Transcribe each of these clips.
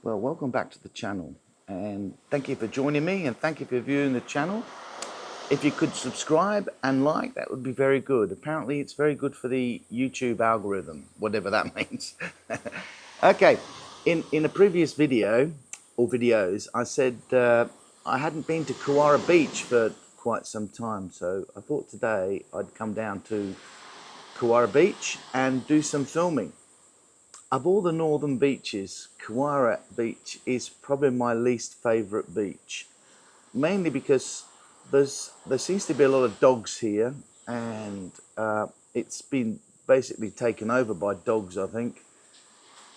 Well, welcome back to the channel, and thank you for joining me, and thank you for viewing the channel. If you could subscribe and like, that would be very good. Apparently it's very good for the YouTube algorithm, whatever that means. Okay, in a previous video or videos, I said I hadn't been to Kewarra Beach for quite some time, so I thought today I'd come down to Kewarra Beach and do some filming. Of all the northern beaches, Kewarra Beach is probably my least favourite beach, mainly because there seems to be a lot of dogs here, and it's been basically taken over by dogs, I think.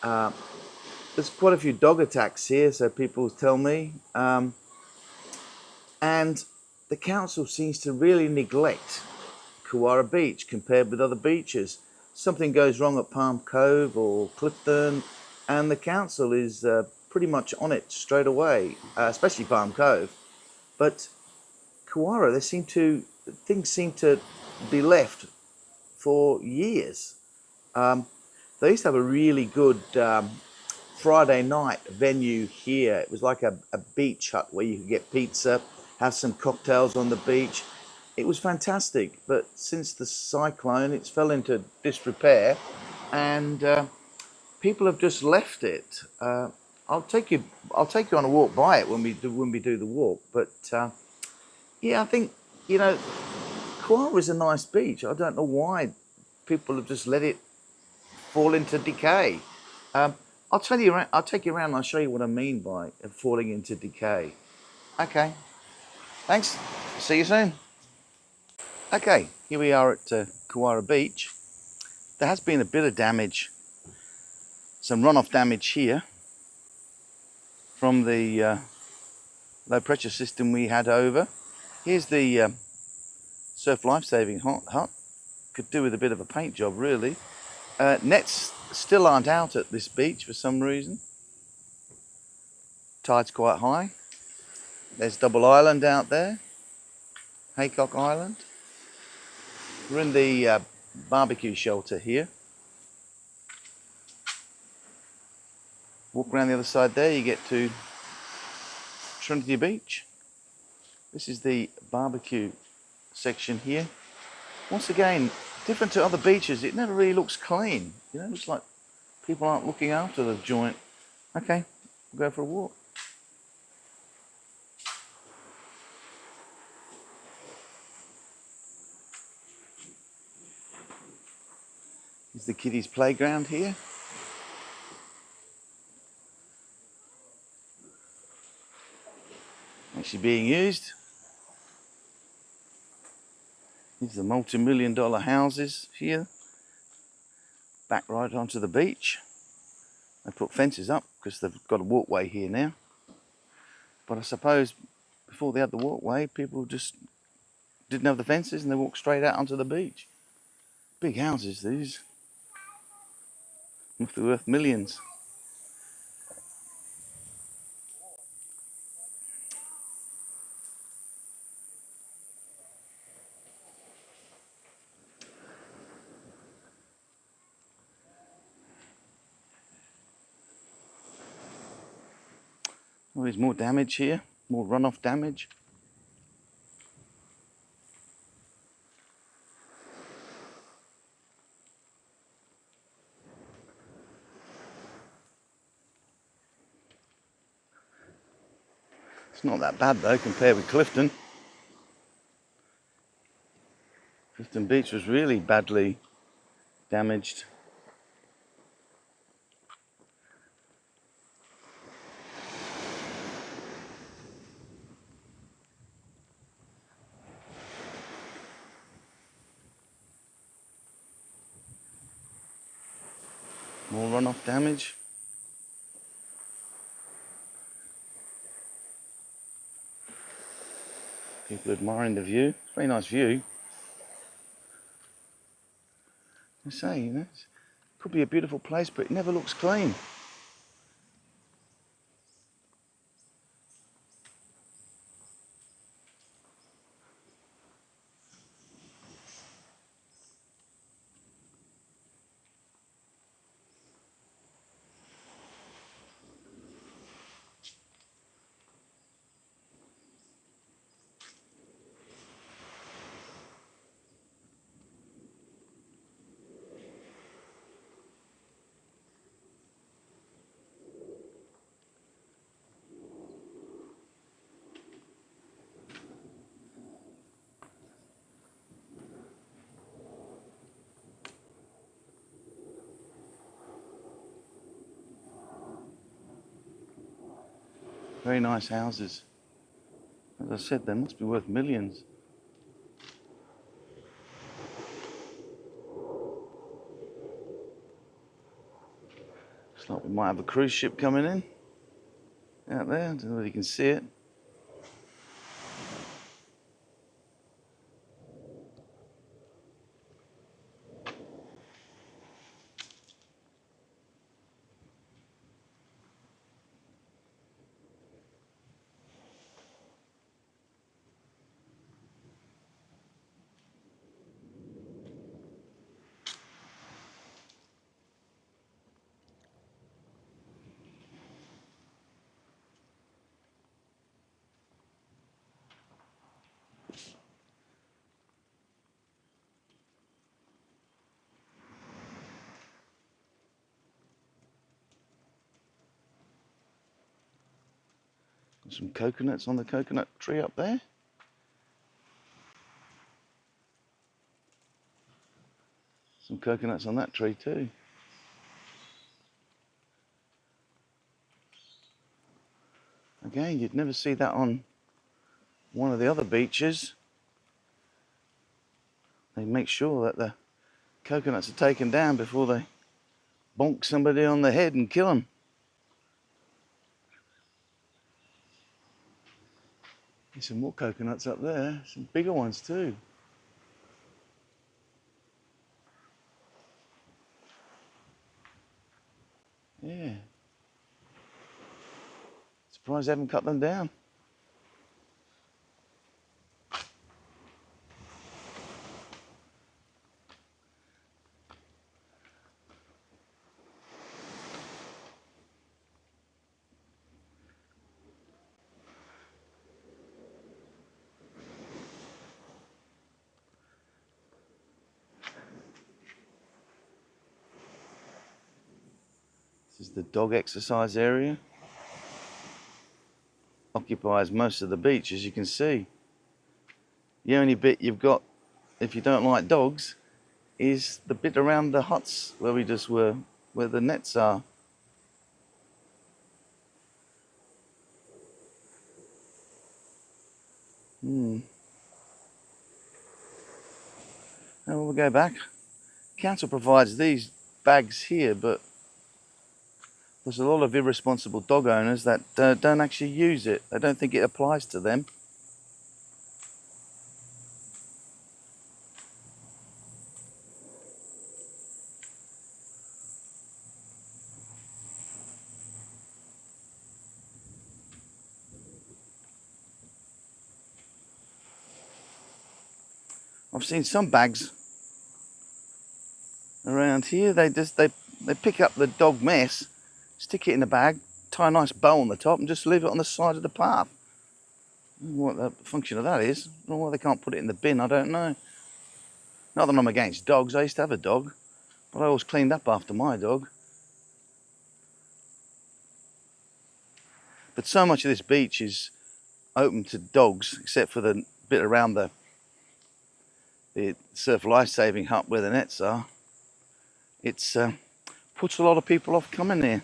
There's quite a few dog attacks here, so people tell me, and the council seems to really neglect Kewarra Beach compared with other beaches. Something goes wrong at Palm Cove or Clifton, and the council is pretty much on it straight away, especially Palm Cove. But Kewarra, things seem to be left for years. They used to have a really good Friday night venue here. It was like a beach hut where you could get pizza, have some cocktails on the beach. It was fantastic, but since the cyclone, it's fell into disrepair, and people have just left it. I'll take you on a walk by it when we do the walk. But yeah, I think Kewarra is a nice beach. I don't know why people have just let it fall into decay. I'll take you around and I'll show you what I mean by falling into decay. Okay, thanks. See you soon. Okay, here we are at Kewarra Beach. There has been a bit of damage, some runoff damage here from the low pressure system we had over. Here's the surf lifesaving hut. Could do with a bit of a paint job, really. Nets still aren't out at this beach for some reason. Tide's quite high. There's Double Island out there, Haycock Island. We're in the barbecue shelter here. Walk around the other side there, you get to Trinity Beach. This is the barbecue section here. Once again, different to other beaches, it never really looks clean. You know, it looks like people aren't looking after the joint. Okay, we'll go for a walk. Here's the kiddies' playground here. Actually being used. These are the multi-million-dollar houses here. Back right onto the beach. They put fences up because they've got a walkway here now. But I suppose before they had the walkway, people just didn't have the fences and they walked straight out onto the beach. Big houses, these. Must be worth millions. Oh, there's more damage here, more runoff damage. It's not that bad though compared with Clifton. Clifton Beach was really badly damaged. More runoff damage. People admiring the view. It's a very nice view. I say, you know, it could be a beautiful place, but it never looks clean. Very nice houses. As I said, they must be worth millions. Looks like we might have a cruise ship coming in out there. I don't know whether you can see it. Some coconuts on the coconut tree up there. Some coconuts on that tree too. Again, you'd never see that on one of the other beaches. They make sure that the coconuts are taken down before they bonk somebody on the head and kill them. There's some more coconuts up there, some bigger ones too. Yeah. Surprised they haven't cut them down. This is the dog exercise area. Occupies most of the beach, as you can see. The only bit you've got, if you don't like dogs, is the bit around the huts where we just were, where the nets are. Now we'll go back. Council provides these bags here, but there's a lot of irresponsible dog owners that don't actually use it. They don't think it applies to them. I've seen some bags around here. They pick up the dog mess, stick it in a bag, tie a nice bow on the top, and just leave it on the side of the path. What the function of that is? I don't know why they can't put it in the bin. I don't know. Not that I'm against dogs. I used to have a dog, but I always cleaned up after my dog. But so much of this beach is open to dogs, except for the bit around the surf life-saving hut where the nets are. It's puts a lot of people off coming here.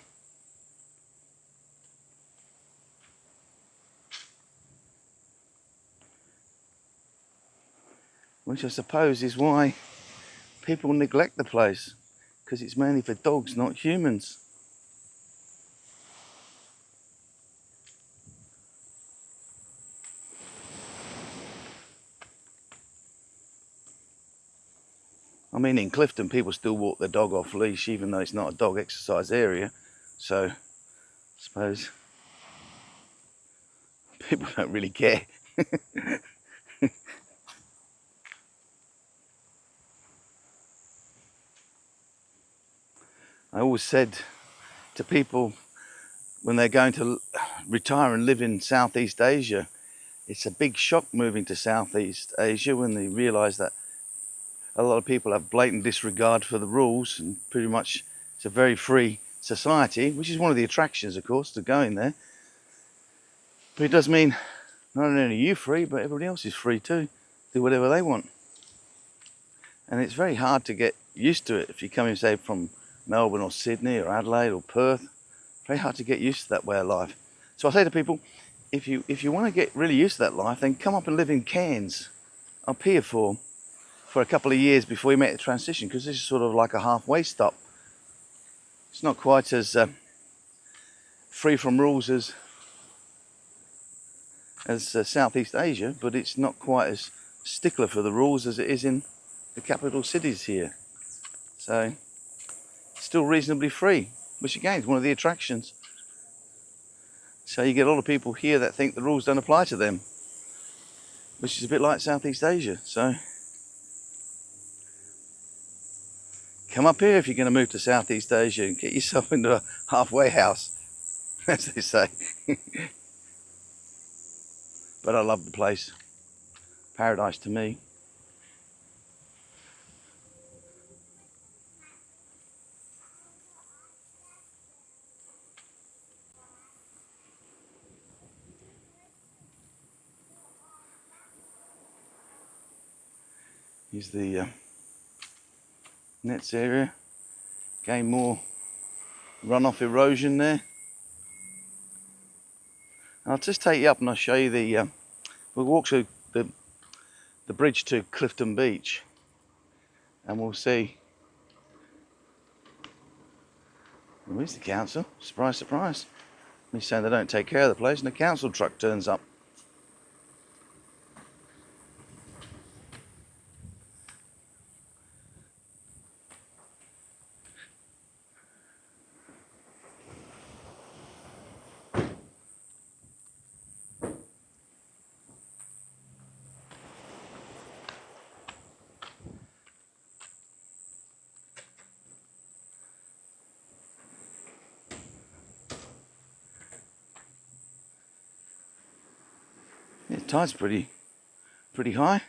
Which I suppose is why people neglect the place, because it's mainly for dogs, not humans. I mean, in Clifton, people still walk their dog off leash, even though it's not a dog exercise area. So, I suppose people don't really care. I always said to people when they're going to retire and live in Southeast Asia, it's a big shock moving to Southeast Asia when they realise that a lot of people have blatant disregard for the rules, and pretty much it's a very free society, which is one of the attractions, of course, to going there. But it does mean not only are you free, but everybody else is free too, do whatever they want. And it's very hard to get used to it if you come in, say, from Melbourne or Sydney or Adelaide or Perth. Very hard to get used to that way of life. So I say to people, if you want to get really used to that life, then come up and live in Cairns, up here for a couple of years before you make the transition, because this is sort of like a halfway stop. It's not quite as free from rules as Southeast Asia, but it's not quite as stickler for the rules as it is in the capital cities here. So still reasonably free, which again is one of the attractions. So you get a lot of people here that think the rules don't apply to them, which is a bit like Southeast Asia. So come up here if you're going to move to Southeast Asia and get yourself into a halfway house, as they say. But I love the place. Paradise to me. Here's the nets area. Again, more runoff erosion there. I'll just take you up and I'll show you the. We'll walk through the bridge to Clifton Beach, and we'll see. Where's the council? Surprise, surprise. They're saying they don't take care of the place, and the council truck turns up. Yeah, the tide's pretty high.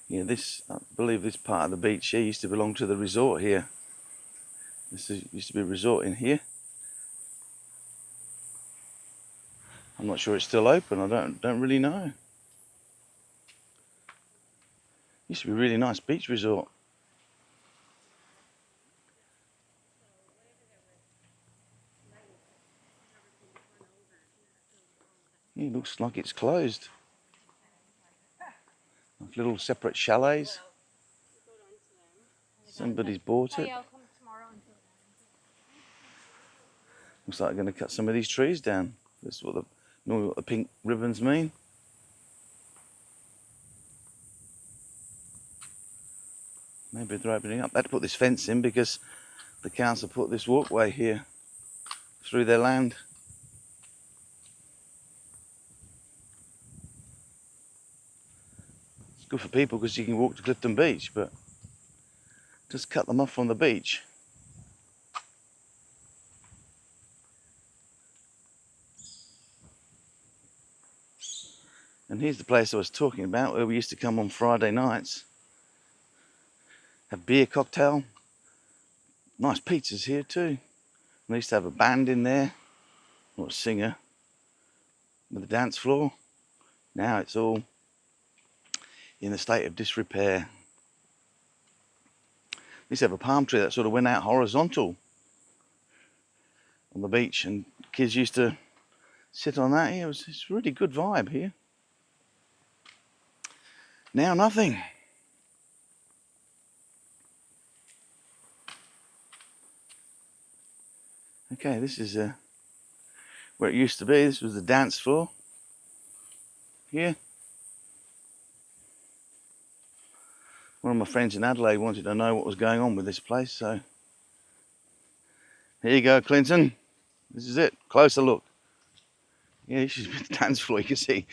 Yeah, I believe this part of the beach here used to belong to the resort here. Used to be a resort in here. I'm not sure it's still open. I don't really know. Used to be a really nice beach resort. Yeah, it looks like it's closed. Like little separate chalets. Somebody's bought it. Looks like they're going to cut some of these trees down. That's normally what the pink ribbons mean. Maybe they're opening up. They had to put this fence in because the council put this walkway here through their land. It's good for people because you can walk to Clifton Beach, but just cut them off from the beach. And here's the place I was talking about, where we used to come on Friday nights, have beer cocktail, nice pizzas here too. And they used to have a band in there, or a singer, with a dance floor. Now it's all in a state of disrepair. They used to have a palm tree that sort of went out horizontal on the beach, and kids used to sit on that. Yeah, it's a really good vibe here. Now nothing. Okay, this is where it used to be. This was the dance floor here. One of my friends in Adelaide wanted to know what was going on with this place, so here you go, Clinton. This is it. Closer look. Yeah, this is the dance floor. You can see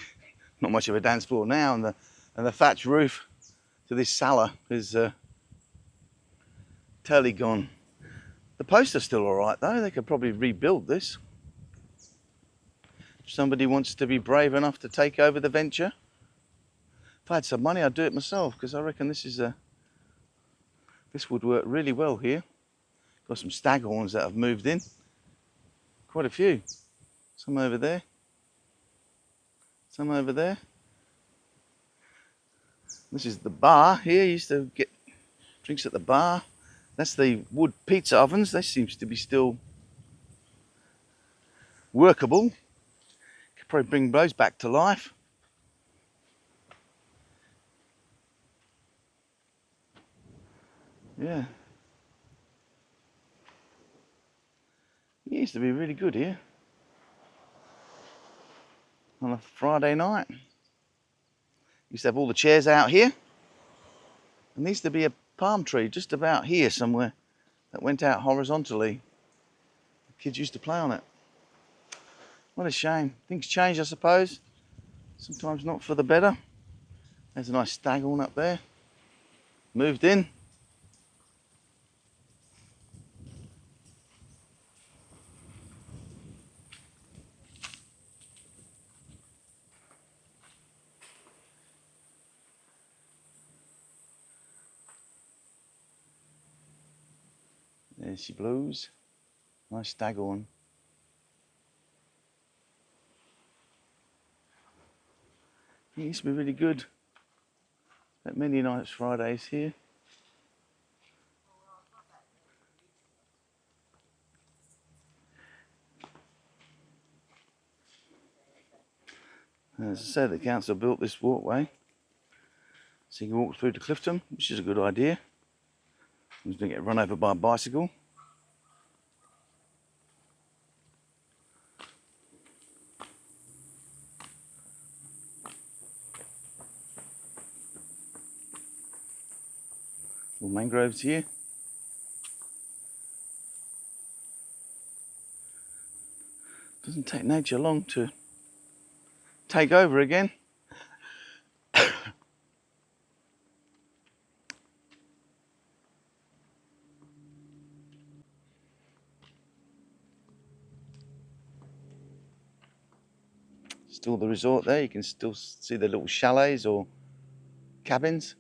not much of a dance floor now, and the thatch roof to this sala is totally gone. The posts are still all right though. They could probably rebuild this. If somebody wants to be brave enough to take over the venture. If I had some money, I'd do it myself, because I reckon this would work really well here. Got some staghorns that have moved in. Quite a few. Some over there. Some over there. This is the bar here. You used to get drinks at the bar. That's the wood pizza ovens. They seem to be still workable. Could probably bring those back to life. Yeah. It used to be really good here. On a Friday night. Used to have all the chairs out here. And there used to be a palm tree just about here somewhere that went out horizontally. The kids used to play on it. What a shame. Things change, I suppose. Sometimes not for the better. There's a nice staghorn up there. Moved in. There she blows. Nice staghorn. It used to be really good. Spent many nights Fridays here. As I said, the council built this walkway so you can walk through to Clifton, which is a good idea. I was going to get run over by a bicycle. Little mangroves here. Doesn't take nature long to take over again. Still the resort there, you can still see the little chalets or cabins.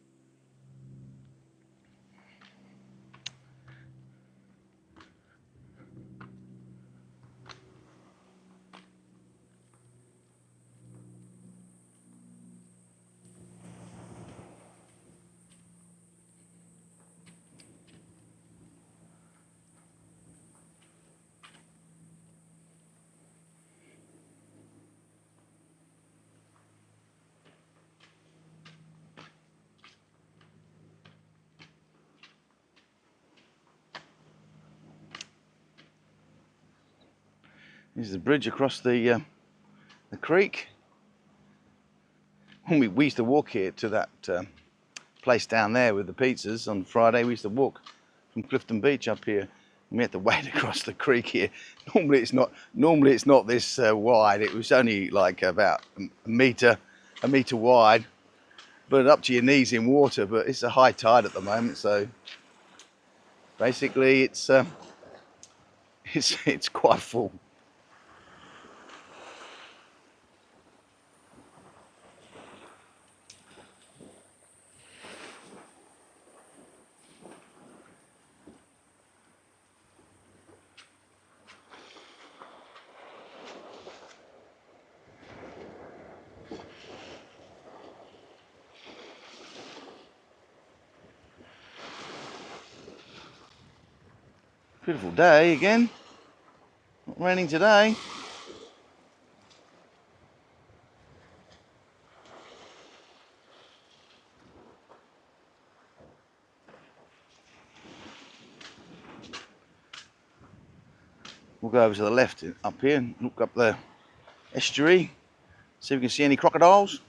This is the bridge across the creek. When we used to walk here to that place down there with the pizzas on Friday. We used to walk from Clifton Beach up here. And we had to wade across the creek here. Normally it's not this wide. It was only like about a metre wide, but up to your knees in water. But it's a high tide at the moment, so basically it's quite full. Beautiful day again. Not raining today. We'll go over to the left up here and look up the estuary, see if we can see any crocodiles.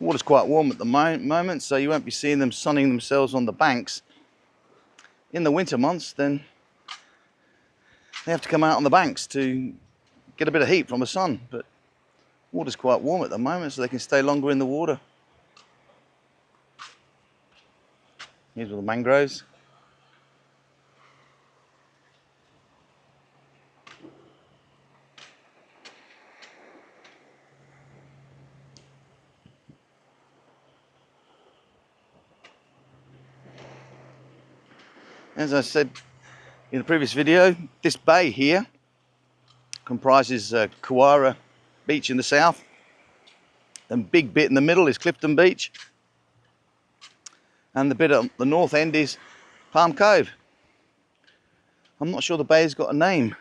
Water's quite warm at the moment, so you won't be seeing them sunning themselves on the banks. In the winter months, then they have to come out on the banks to get a bit of heat from the sun, but water's quite warm at the moment, so they can stay longer in the water. Here's all the mangroves. As I said in the previous video, this bay here comprises Kewarra Beach in the south. The big bit in the middle is Clifton Beach. And the bit at the north end is Palm Cove. I'm not sure the bay's got a name.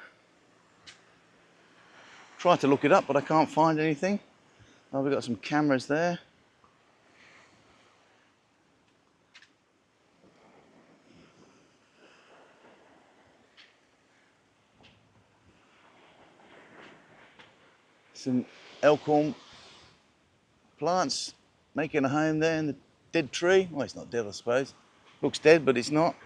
Tried to look it up, but I can't find anything. Oh, we've got some cameras there. Some elkhorn plants making a home there in the dead tree. Well, it's not dead, I suppose. Looks dead, but it's not.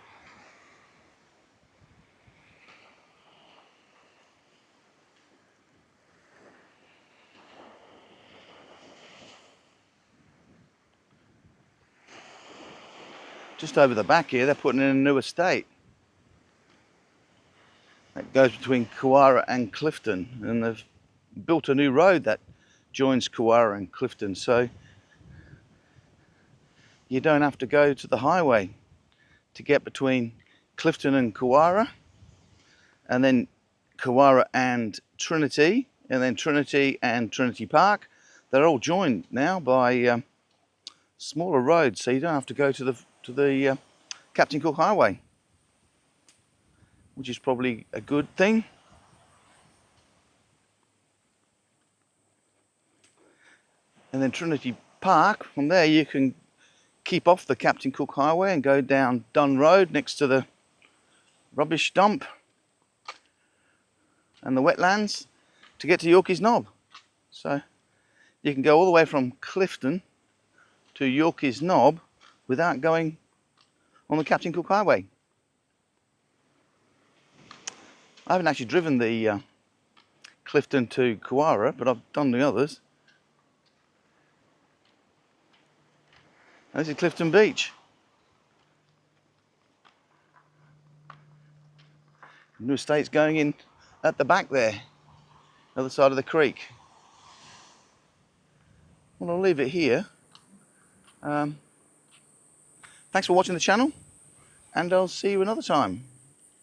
Just over the back here, they're putting in a new estate. That goes between Kewarra and Clifton, and they've built a new road that joins Kewarra and Clifton, so you don't have to go to the highway to get between Clifton and Kewarra, and then Kewarra and Trinity, and then Trinity and Trinity Park. They're all joined now by smaller roads, so you don't have to go to the Captain Cook Highway, which is probably a good thing. And then Trinity Park, from there you can keep off the Captain Cook Highway and go down Dunn Road next to the rubbish dump and the wetlands to get to Yorkeys Knob. So you can go all the way from Clifton to Yorkeys Knob without going on the Captain Cook Highway. I haven't actually driven the Clifton to Kewarra, but I've done the others. This is Clifton Beach. New estate's going in at the back there, other side of the creek. Well, I'll leave it here. Thanks for watching the channel, and I'll see you another time.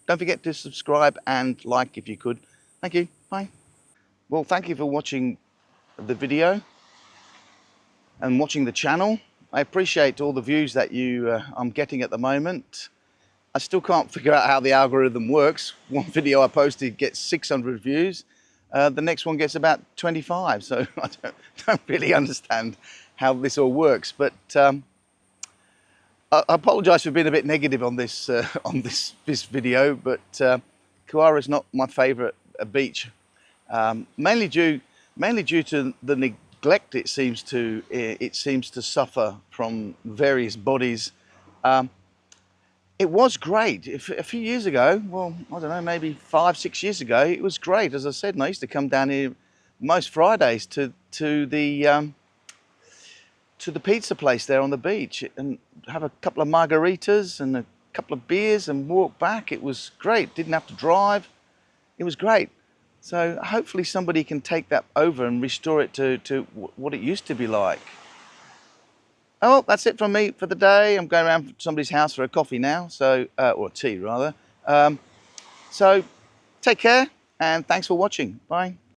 Don't forget to subscribe and like if you could. Thank you. Bye. Well, thank you for watching the video and watching the channel. I appreciate all the views that I'm getting at the moment. I still can't figure out how the algorithm works. One video I posted gets 600 views. The next one gets about 25. So I don't really understand how this all works. But I apologise for being a bit negative on this this video. But Kewarra is not my favourite beach, mainly due to the neglect it seems to suffer from various bodies. It was great a few years ago. Well, I don't know, maybe 5-6 years ago. It was great, as I said, and I used to come down here most Fridays to the pizza place there on the beach and have a couple of margaritas and a couple of beers and walk back. It was great. Didn't have to drive. It was great. So hopefully somebody can take that over and restore it to what it used to be like. Oh, that's it from me for the day. I'm going around to somebody's house for a coffee now, so or tea rather. So take care and thanks for watching. Bye.